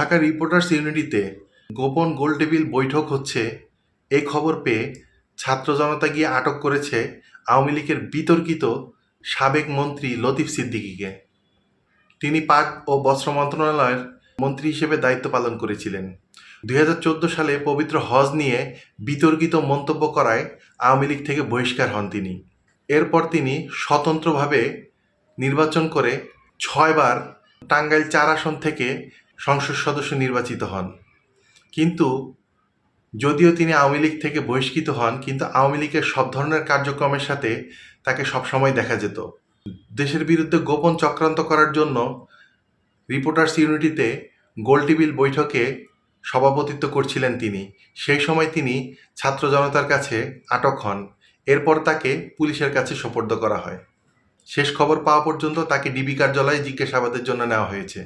Dhaka reporters ইউনিটিতে গোপন গোলটেবিল বৈঠক হচ্ছে এই খবর পেয়ে ছাত্র জনতা গিয়ে আটক করেছে আওয়ামী লীগের বিতর্কিত সাবেক মন্ত্রী লতিফ সিদ্দিকীকে। তিনি পাট ও বস্ত্র মন্ত্রণালয়ের মন্ত্রী হিসেবে দায়িত্ব পালন করেছিলেন। 2014 সালে পবিত্র হজ নিয়ে বিতর্কিত মন্তব্য করায় আওয়ামী লীগ থেকে বহিষ্কার হন তিনি। এরপর তিনি স্বতন্ত্রভাবে নির্বাচন করে 6 বার টাঙ্গাইল 4 আসন থেকে সংসদ সদস্য নির্বাচিত হন। কিন্তু যদিও তিনি আওয়ামী লীগ থেকে বহিষ্কৃত হন, কিন্তু আওয়ামী লীগের সব ধরনের কার্যক্রমের সাথে তাকে সবসময় দেখা যেত। দেশের বিরুদ্ধে গোপন চক্রান্ত করার জন্য রিপোর্টার্স ইউনিটিতে গোলটেবিল বৈঠকে সভাপতিত্ব করছিলেন তিনি। সেই সময় তিনি ছাত্র জনতার কাছে আটক হন। এরপর তাকে পুলিশের কাছে সোপর্দ করা হয়। শেষ খবর পাওয়া পর্যন্ত তাকে ডিবি কার্যালয়ে জিজ্ঞাসাবাদের জন্য নেওয়া হয়েছে।